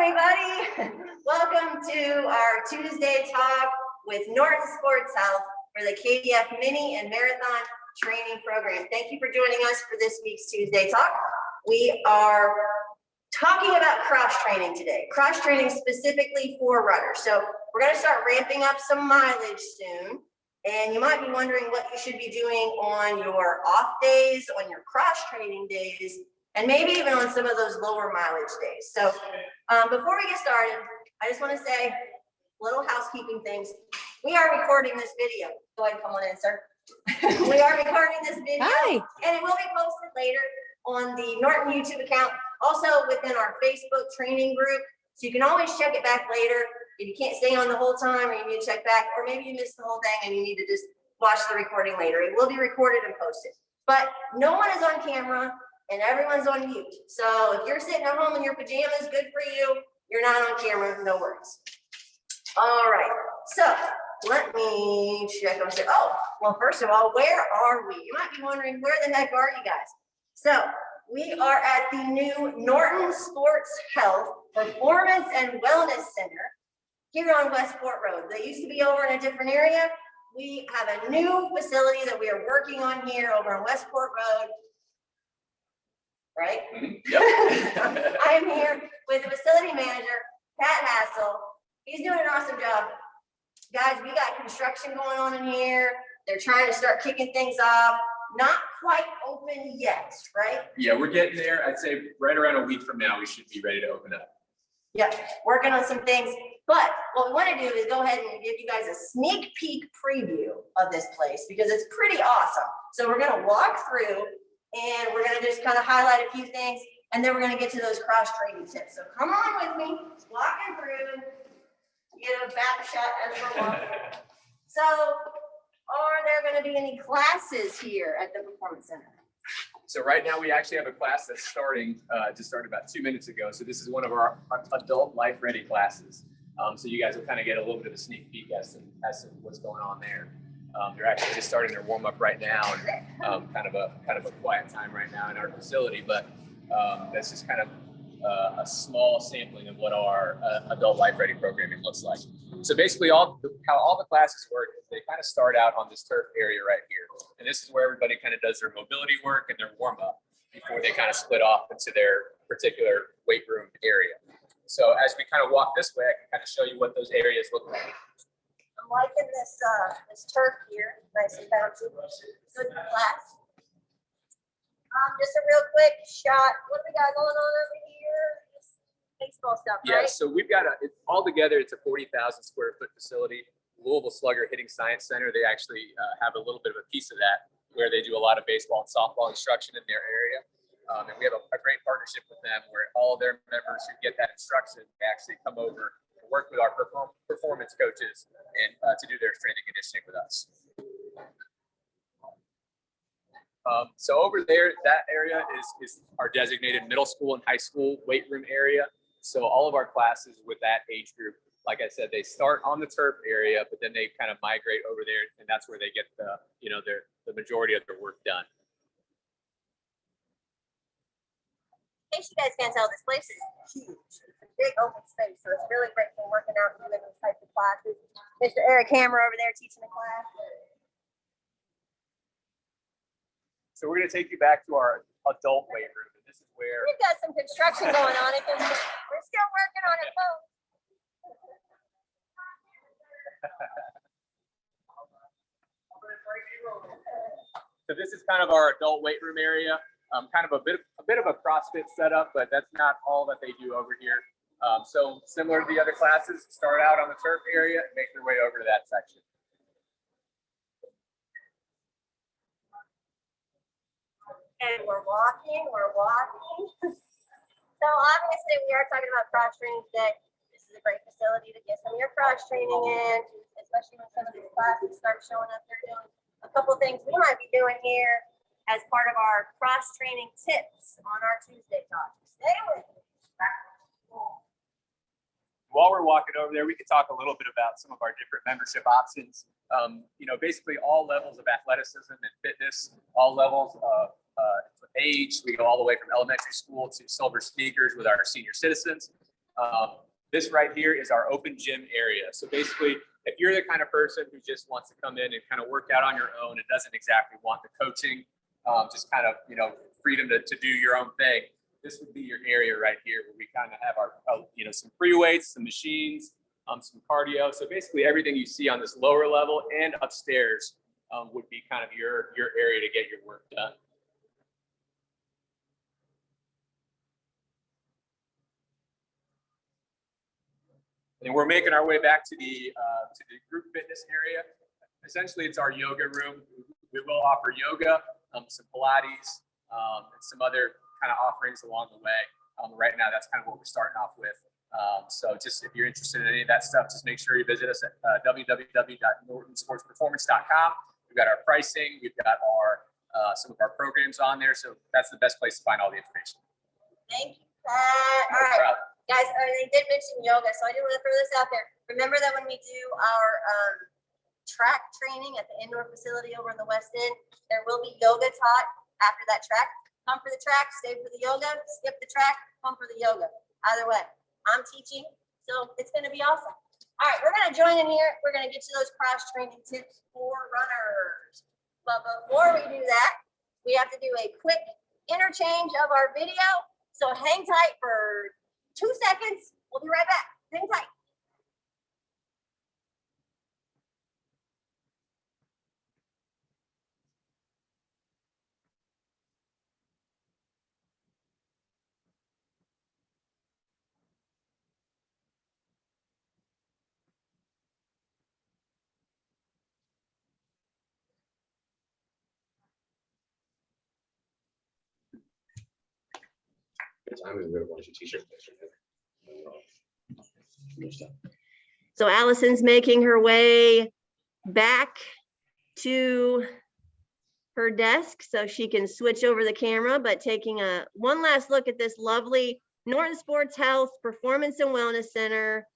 everybody. Welcome to our Tuesday talk with Norton Sports Health for the KDF Mini and Marathon Training Program. Thank you for joining us for this week's Tuesday talk. We are talking about cross training today, cross training specifically for runners. So we're going to start ramping up some mileage soon. And you might be wondering what you should be doing on your off days, on your cross training days, and maybe even on some of those lower mileage days. So before we get started, I just want to say little housekeeping things. We are recording this video. Go ahead and come on in, sir. We are recording this video. Hi. And it will be posted later on the Norton YouTube account, also within our Facebook training group. So you can always check it back later if you can't stay on the whole time, or you need to check back, or maybe you missed the whole thing and you need to just watch the recording later. It will be recorded and posted. But no one is on camera and everyone's on mute. So if you're sitting at home in your pajamas, good for you. You're not on camera, no worries. All right, so let me check. Oh, well, first of all, where are we? You might be wondering, where the heck are you guys? So we are at the new Norton Sports Health Performance and Wellness Center here on Westport Road. They used to be over in a different area. We have a new facility that we are working on here over on Westport Road. Right? Yep. I am here with the facility manager, Pat Hassel. He's doing an awesome job. Guys, we got construction going on in here. They're trying to start kicking things off. Not quite open yet, right? Yeah, we're getting there. I'd say right around a week from now, we should be ready to open up. Yeah, working on some things. But what we want to do is go ahead and give you guys a sneak peek preview of this place because it's pretty awesome. So we're going to walk through and we're going to just kind of highlight a few things, and then we're going to get to those cross training tips. So come on with me, walking through, get a back shot as we're walking. So are there going to be any classes here at the Performance Center? So right now we actually have a class that's starting, just started about 2 minutes ago. So this is one of our adult life ready classes. So you guys will kind of get a little bit of a sneak peek as to what's going on there. They're actually just starting their warm up right now, and kind of a quiet time right now in our facility. But that's just kind of a small sampling of what our adult life ready programming looks like. So basically, how all the classes work is they kind of start out on this turf area right here, and this is where everybody kind of does their mobility work and their warm up before they kind of split off into their particular weight room area. So as we kind of walk this way, I can kind of show you what those areas look like. I'm liking this turf here, nice and bouncy. Good for class. Just a real quick shot. What do we got going on over here? Just baseball stuff, right? Yeah, so we've got all together, it's a 40,000 square foot facility. Louisville Slugger Hitting Science Center, they actually have a little bit of a piece of that where they do a lot of baseball and softball instruction in their area. And we have a great partnership with them where all of their members who get that instruction, they actually come over and work with our performance coaches and to do their strength and conditioning with us. So over there, that area is our designated middle school and high school weight room area. So all of our classes with that age group, like I said, they start on the turf area, but then they kind of migrate over there, and that's where they get the majority of their work done. In case you guys can't tell, this place is huge. It's a big open space, so it's really great for working out and doing those types of classes. Mr. Eric Hammer over there teaching the class. So we're going to take you back to our adult weight room. And this is where we've got some construction going on. We're still working on it, folks. So this is kind of our adult weight room area. Kind of a bit of a CrossFit setup, but that's not all that they do over here. So similar to the other classes, start out on the turf area and make their way over to that section. And we're walking. So obviously we are talking about cross training today. This is a great facility to get some of your cross training in, especially when some of these classes start showing up. They're doing a couple things we might be doing here as part of our cross training tips on our Tuesday talk. Stay with me. While we're walking over there, we could talk a little bit about some of our different membership options. Basically all levels of athleticism and fitness, all levels of age. We go all the way from elementary school to silver sneakers with our senior citizens. This right here is our open gym area. So basically, if you're the kind of person who just wants to come in and kind of work out on your own and doesn't exactly want the coaching, just kind of, freedom to do your own thing, this would be your area right here where we kind of have our, some free weights, some machines, some cardio. So basically everything you see on this lower level and upstairs would be kind of your area to get your work done. And we're making our way back to the group fitness area. Essentially, it's our yoga room. We will offer yoga, some Pilates, and some other kind of offerings along the way. Right now, that's kind of what we're starting off with. So just if you're interested in any of that stuff, just make sure you visit us at www.nortonsportsperformance.com. We've got our pricing. We've got our some of our programs on there. So that's the best place to find all the information. Thank you, Pat. All right. Guys, they did mention yoga, so I do want to throw this out there. Remember that when we do our track training at the indoor facility over in the West End, there will be yoga taught after that track. Come for the track, stay for the yoga, skip the track, come for the yoga. Either way, I'm teaching, so it's going to be awesome. All right, we're going to join in here. We're going to get to those cross-training tips for runners. But before we do that, we have to do a quick interchange of our video. So hang tight for 2 seconds. We'll be right back. Hang tight. So Allison's making her way back to her desk so she can switch over the camera, but taking one last look at this lovely Norton Sports Health Performance and Wellness Center.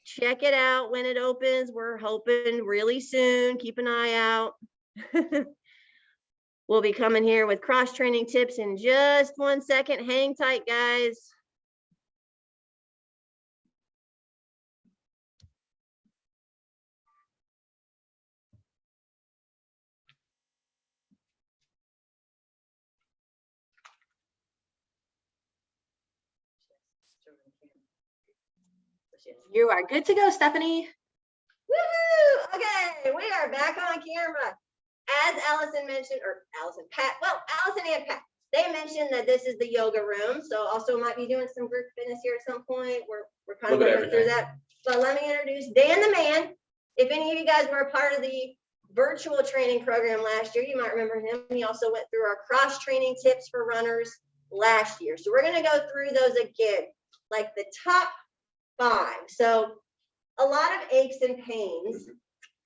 Check it out when it opens. We're hoping really soon. Keep an eye out. We'll be coming here with cross-training tips in just 1 second. Hang tight, guys. You are good to go, Stephanie. Woo! Okay, we are back on camera. As Allison mentioned, or Allison, Pat, well, Allison and Pat, they mentioned that this is the yoga room. So also might be doing some group fitness here at some point. We're kind of going through that. But let me introduce Dan the Man. If any of you guys were a part of the virtual training program last year, you might remember him. He also went through our cross-training tips for runners last year. So we're going to go through those again, like the top 5. So a lot of aches and pains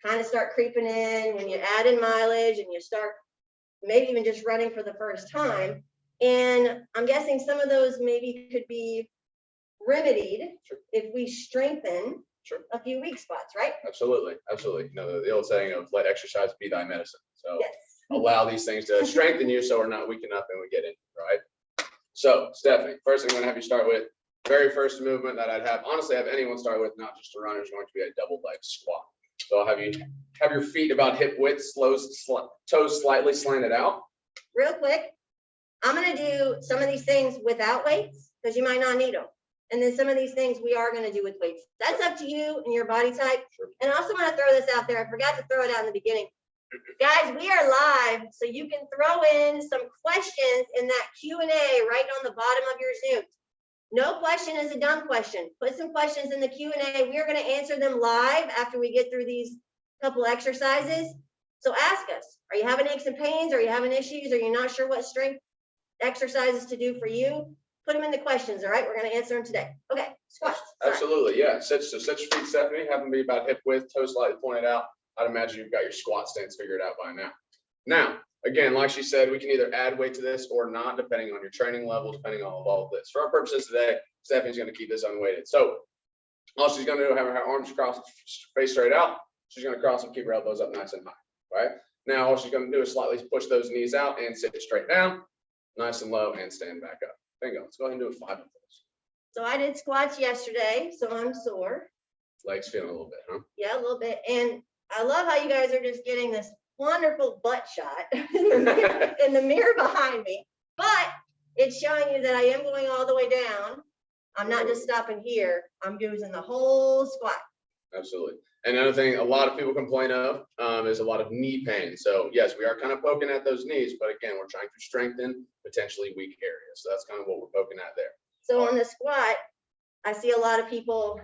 kind of start creeping in when you add in mileage and you start maybe even just running for the first time. And I'm guessing some of those maybe could be remedied if we strengthen a few weak spots, right? Absolutely. Absolutely. The old saying of let exercise be thy medicine. So yes. Allow these things to strengthen you so we're not weak enough and we get in, right? So Stephanie, first thing I'm gonna have you start with, very first movement that I'd have anyone start with, not just a runner, is going to be a double leg squat. So I'll have you have your feet about hip width, toes slightly slanted out. Real quick, I'm going to do some of these things without weights because you might not need them. And then some of these things we are going to do with weights. That's up to you and your body type. And I also want to throw this out there. I forgot to throw it out in the beginning. Guys, we are live, so you can throw in some questions in that Q&A right on the bottom of your Zoom. No question is a dumb question. Put some questions in the Q&A. We are going to answer them live after we get through these couple exercises. So ask us, are you having aches and pains? Are you having issues? Are you not sure what strength exercises to do for you? Put them in the questions, all right? We're going to answer them today. Okay, squats. Absolutely, yeah. Set your feet, Stephanie. Have them be about hip width, toes slightly pointed out. I'd imagine you've got your squat stance figured out by now. Now, again, like she said, we can either add weight to this or not, depending on your training level, depending on all of this. For our purposes today, Stephanie's going to keep this unweighted. So all she's going to do is have her arms crossed, face straight out. She's going to cross and keep her elbows up nice and high, right? Now, all she's going to do is slightly push those knees out and sit straight down, nice and low, and stand back up. Bingo. Let's go ahead and do 5 of those. So I did squats yesterday, so I'm sore. Legs feeling a little bit, huh? Yeah, a little bit. And I love how you guys are just getting this wonderful butt shot in the mirror behind me. But it's showing you that I am going all the way down. I'm not just stopping here. I'm using the whole squat. Absolutely. And another thing a lot of people complain of is a lot of knee pain. So yes, we are kind of poking at those knees, but again, we're trying to strengthen potentially weak areas. So that's kind of what we're poking at there. So on the squat, I see a lot of people,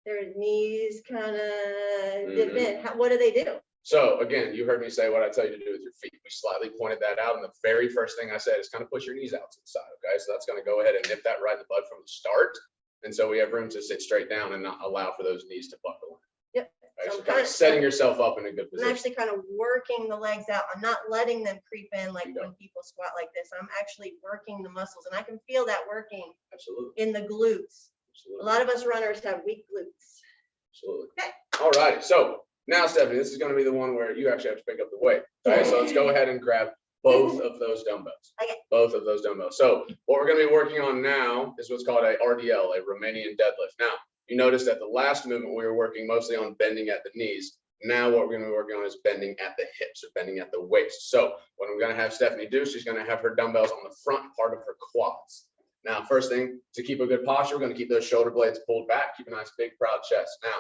their knees kind of dip in. What do they do? So again, you heard me say what I tell you to do with your feet. We slightly pointed that out. And the very first thing I said is kind of push your knees out to the side. Okay. So that's going to go ahead and nip that right in the bud from the start. And so we have room to sit straight down and not allow for those knees to buckle in. Yep. Okay, so kind of setting yourself up in a good position. I'm actually kind of working the legs out. I'm not letting them creep in like when people squat like this. I'm actually working the muscles, and I can feel that working. Absolutely. In the glutes. Absolutely. A lot of us runners have weak glutes. Absolutely. Okay. All right. So now, Stephanie, this is going to be the one where you actually have to pick up the weight. Okay. So let's go ahead and grab both of those dumbbells. Okay. Both of those dumbbells. So what we're going to be working on now is what's called a RDL, a Romanian deadlift. Now, you noticed that the last movement we were working mostly on bending at the knees. Now what we're going to be working on is bending at the hips or bending at the waist. So what I'm going to have Stephanie do, she's going to have her dumbbells on the front part of her quads. Now, first thing, to keep a good posture, we're going to keep those shoulder blades pulled back, keep a nice big proud chest. Now,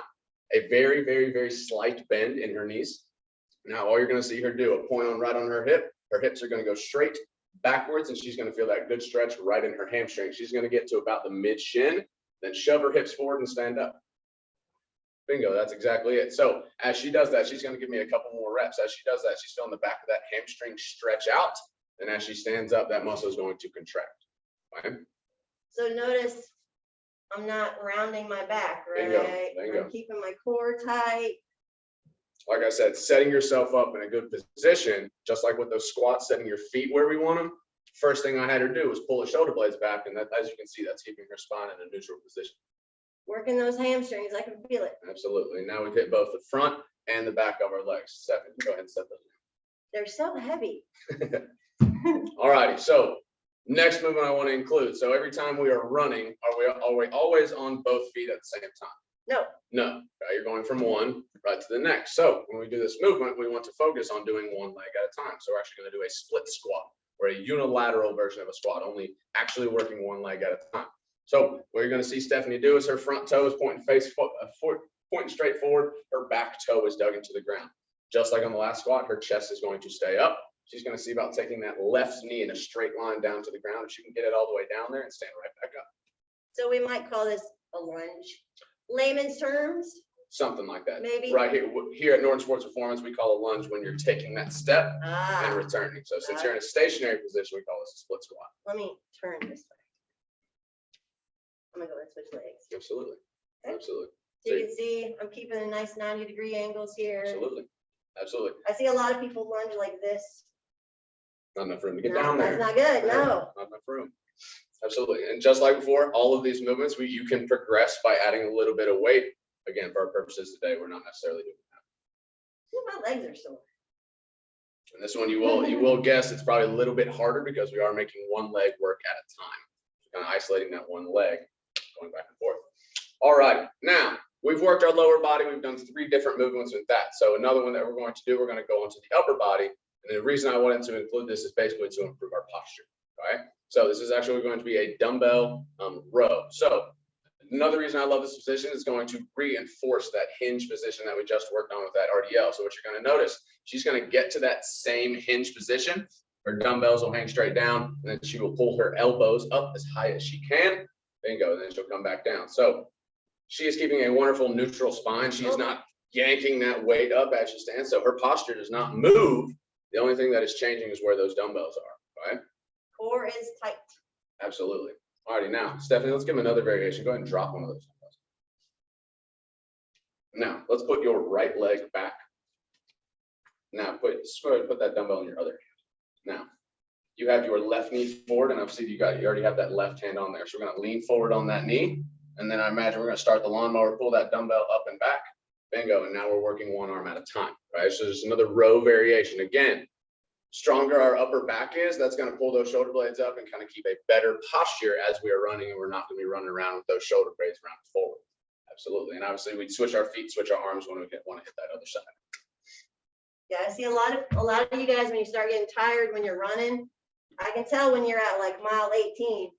a very, very, very slight bend in her knees. Now, all you're going to see her do, a point on right on her hip. Her hips are going to go straight backwards, and she's going to feel that good stretch right in her hamstring. She's going to get to about the mid shin, then shove her hips forward and stand up. Bingo, that's exactly it. So as she does that, she's going to give me a couple more reps. As she does that, she's feeling the back of that hamstring stretch out. And as she stands up, that muscle is going to contract. Fine. So notice I'm not rounding my back, right? Bingo. I'm keeping my core tight. Like I said, setting yourself up in a good position, just like with those squats, setting your feet where we want them. First thing I had her do was pull the shoulder blades back, and that, as you can see, that's keeping her spine in a neutral position. Working those hamstrings, I can feel it. Absolutely. Now we've hit both the front and the back of our legs. Stephanie, go ahead and set those. They're so heavy. All righty. So next movement I want to include. So every time we are running, are we always on both feet at the same time? No. No. Okay, you're going from one right to the next. So when we do this movement, we want to focus on doing one leg at a time. So we're actually going to do a split squat, or a unilateral version of a squat, only actually working one leg at a time. So what you're going to see Stephanie do is her front toe is pointing pointing straight forward. Her back toe is dug into the ground. Just like on the last squat, her chest is going to stay up. She's going to see about taking that left knee in a straight line down to the ground. If she can get it all the way down there and stand right back up. So we might call this a lunge. Layman's terms. Something like that. Maybe. Right here at Norton Sports Performance, we call a lunge when you're taking that step and returning. So since you're in a stationary position, we call this a split squat. Let me turn this way. I'm gonna go and switch legs. Absolutely. Okay. Absolutely. So you can see I'm keeping a nice 90-degree angles here. Absolutely. Absolutely. I see a lot of people lunge like this. Not enough room to get down there. That's not good. No. Not enough room. Absolutely. And just like before, all of these movements, you can progress by adding a little bit of weight. Again, for our purposes today, we're not necessarily doing that. My legs are sore. And this one, you will guess it's probably a little bit harder because we are making one leg work at a time. So kind of isolating that one leg, going back and forth. All right. Now, we've worked our lower body. We've done 3 different movements with that. So another one that we're going to do, we're going to go into the upper body. And the reason I wanted to include this is basically to improve our posture. All right. So this is actually going to be a dumbbell row. So another reason I love this position is going to reinforce that hinge position that we just worked on with that RDL. So what you're going to notice, she's going to get to that same hinge position. Her dumbbells will hang straight down, and then she will pull her elbows up as high as she can. Bingo, and then she'll come back down. So she is keeping a wonderful neutral spine. She is not yanking that weight up as she stands. So her posture does not move. The only thing that is changing is where those dumbbells are, right? Core is tight. Absolutely. Alrighty, now, Stephanie, let's give them another variation. Go ahead and drop one of those dumbbells. Now, let's put your right leg back. Now, put that dumbbell in your other hand. Now, you have your left knee forward, and obviously you already have that left hand on there. So we're going to lean forward on that knee, and then I imagine we're going to start the lawnmower, pull that dumbbell up and back. Bingo, and now we're working one arm at a time, right? So there's another row variation. Again, stronger our upper back is, that's going to pull those shoulder blades up and kind of keep a better posture as we are running, and we're not going to be running around with those shoulder blades rounded forward. Absolutely. And obviously we'd switch our feet, switch our arms when we want to hit that other side. Yeah, I see a lot of you guys, when you start getting tired when you're running, I can tell when you're at like mile 18,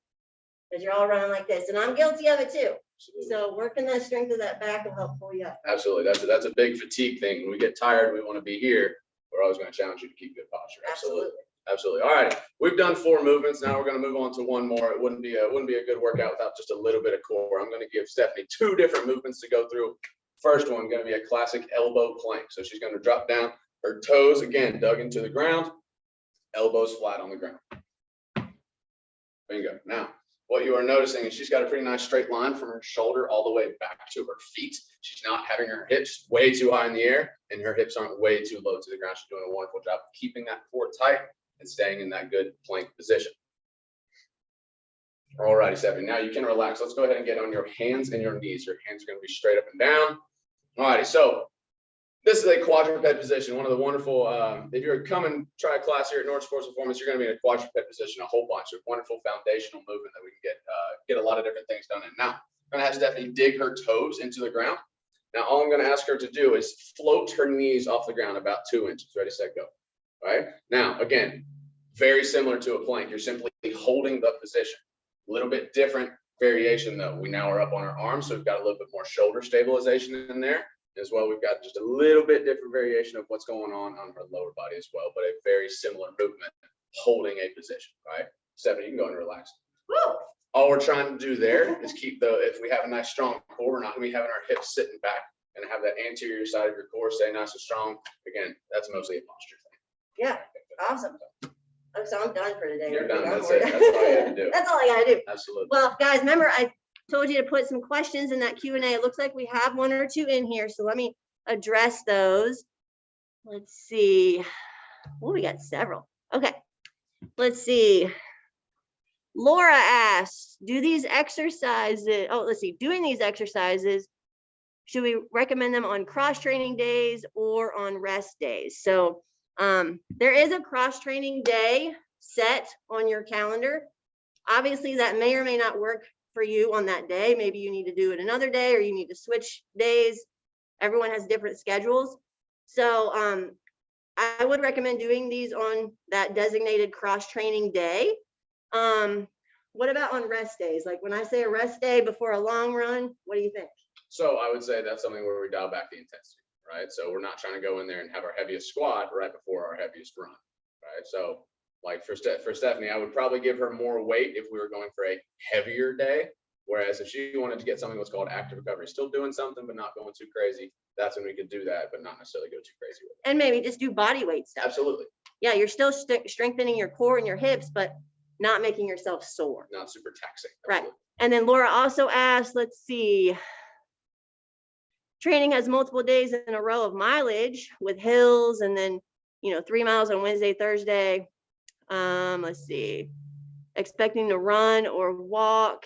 because you're all running like this, and I'm guilty of it too. Absolutely. So working the strength of that back will help pull you up. Absolutely. That's a big fatigue thing. When we get tired, we want to be here. We're always going to challenge you to keep good posture. Absolutely. Absolutely. All right. We've done 4 movements. Now we're going to move on to one more. It wouldn't be a good workout without just a little bit of core. I'm going to give Stephanie 2 different movements to go through. First one going to be a classic elbow plank. So she's going to drop down, her toes again dug into the ground, elbows flat on the ground. Bingo. Now, what you are noticing is she's got a pretty nice straight line from her shoulder all the way back to her feet. She's not having her hips way too high in the air, and her hips aren't way too low to the ground. She's doing a wonderful job of keeping that core tight and staying in that good plank position. All righty, Stephanie. Now you can relax. Let's go ahead and get on your hands and your knees. Your hands are going to be straight up and down. All righty. So this is a quadruped position. One of the wonderful, if you're coming try a class here at Norton Sports Performance, you're going to be in a quadruped position, a whole bunch of wonderful foundational movement that we can get a lot of different things done in. Now, I'm going to have Stephanie dig her toes into the ground. Now, all I'm going to ask her to do is float her knees off the ground about 2 inches. Ready, set, go. All right. Now, again, very similar to a plank. You're simply holding the position. A little bit different variation though. We now are up on our arms, so we've got a little bit more shoulder stabilization in there. As well, we've got just a little bit different variation of what's going on her lower body as well, but a very similar movement, holding a position, right? Stephanie, you can go and relax. Woo! All we're trying to do there is keep if we have a nice strong core, we're not going to be having our hips sitting back and have that anterior side of your core stay nice and strong. Again, that's mostly a posture thing. Yeah, awesome. Oh, so I'm done for today. You're done. That's it. That's all you have to do. That's all I got to do. Absolutely. Well, guys, remember I told you to put some questions in that Q&A. It looks like we have 1 or 2 in here, so let me address those. Let's see. Oh, we got several. Okay, let's see. Laura asks, doing these exercises, should we recommend them on cross-training days or on rest days? So there is a cross-training day set on your calendar. Obviously, that may or may not work for you on that day. Maybe you need to do it another day, or you need to switch days. Everyone has different schedules. So I would recommend doing these on that designated cross-training day. What about on rest days? Like when I say a rest day before a long run, what do you think? So I would say that's something where we dial back the intensity, right? So we're not trying to go in there and have our heaviest squat right before our heaviest run, right? So like for Stephanie, I would probably give her more weight if we were going for a heavier day. Whereas if she wanted to get something what's called active recovery, still doing something, but not going too crazy, that's when we could do that, but not necessarily go too crazy with it. And maybe just do body weight stuff. Absolutely. Yeah, you're still strengthening your core and your hips, but not making yourself sore. Not super taxing. Right. And then Laura also asked, let's see, training has multiple days in a row of mileage with hills, and then, 3 miles on Wednesday, Thursday. Let's see, expecting to run or walk.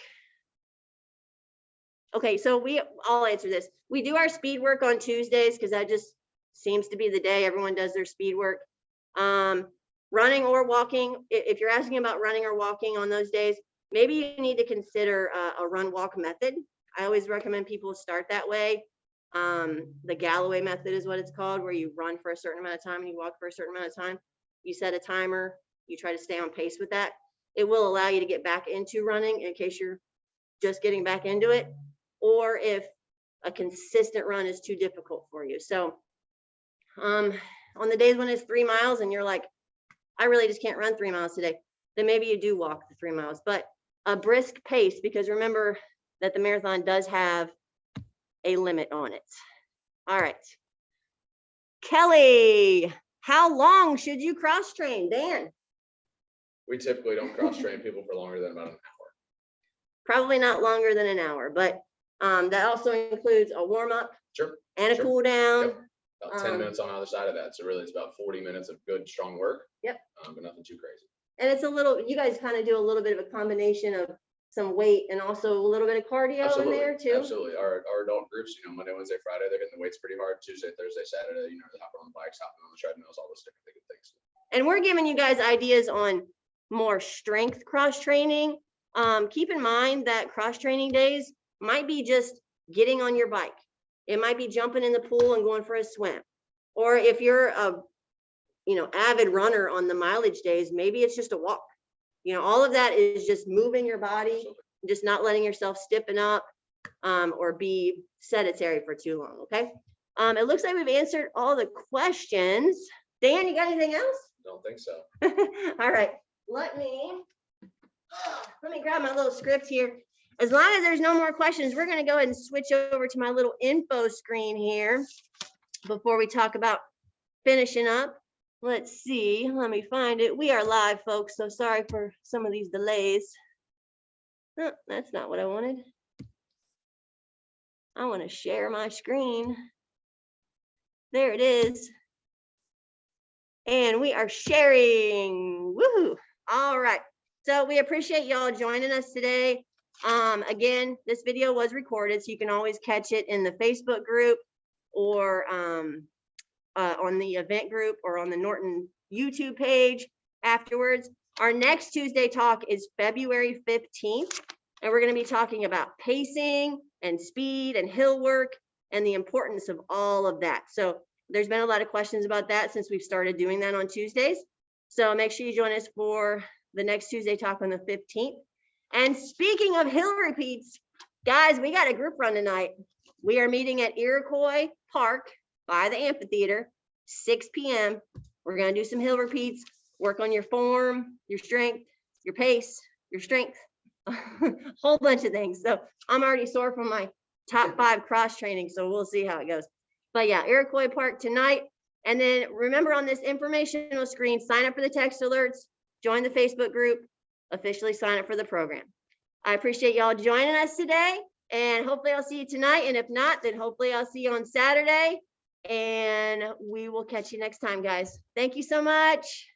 Okay, so I'll answer this. We do our speed work on Tuesdays because that just seems to be the day everyone does their speed work. Running or walking, if you're asking about running or walking on those days, maybe you need to consider a run-walk method. I always recommend people start that way. The Galloway method is what it's called, where you run for a certain amount of time and you walk for a certain amount of time. You set a timer, you try to stay on pace with that. It will allow you to get back into running in case you're just getting back into it, or if a consistent run is too difficult for you. So on the days when it's 3 miles and you're like, I really just can't run 3 miles today, then maybe you do walk the 3 miles, but a brisk pace, because remember that the marathon does have a limit on it. All right. Kelly, how long should you cross train? Dan? We typically don't cross train people for longer than about an hour. Probably not longer than an hour, but that also includes a warm up. Sure. And a cool down. Yep. About 10 minutes on either side of that. So really it's about 40 minutes of good, strong work. Yep. But nothing too crazy. And it's you guys kind of do a little bit of a combination of some weight and also a little bit of cardio in there too. Absolutely. Our adult groups, Monday, Wednesday, Friday, they're hitting the weights pretty hard. Tuesday, Thursday, Saturday, they're hopping on the bikes, hopping on the treadmills, all those different things. And we're giving you guys ideas on more strength cross training. Keep in mind that cross training days might be just getting on your bike. It might be jumping in the pool and going for a swim. Or if you're a avid runner on the mileage days, maybe it's just a walk. All of that is just moving your body, just not letting yourself stiffen up or be sedentary for too long. Okay. It looks like we've answered all the questions. Dan, you got anything else? Don't think so. All right. Let me grab my little script here. As long as there's no more questions, we're going to go ahead and switch over to my little info screen here before we talk about finishing up. Let's see. Let me find it. We are live, folks, so sorry for some of these delays. Oh, that's not what I wanted. I want to share my screen. There it is. And we are sharing. Woohoo! All right. So we appreciate y'all joining us today. Again, this video was recorded, so you can always catch it in the Facebook group or on the event group or on the Norton YouTube page afterwards. Our next Tuesday talk is February 15th, and we're going to be talking about pacing and speed and hill work and the importance of all of that. So there's been a lot of questions about that since we've started doing that on Tuesdays. So make sure you join us for the next Tuesday talk on the 15th. And speaking of hill repeats, guys, we got a group run tonight. We are meeting at Iroquois Park by the amphitheater, 6 p.m. We're going to do some hill repeats, work on your form, your strength, your pace, your strength, a whole bunch of things. So I'm already sore from my top 5 cross training, so we'll see how it goes. But yeah, Iroquois Park tonight. And then remember, on this informational screen, sign up for the text alerts, join the Facebook group, officially sign up for the program. I appreciate y'all joining us today, and hopefully I'll see you tonight. And if not, then hopefully I'll see you on Saturday, and we will catch you next time, guys. Thank you so much.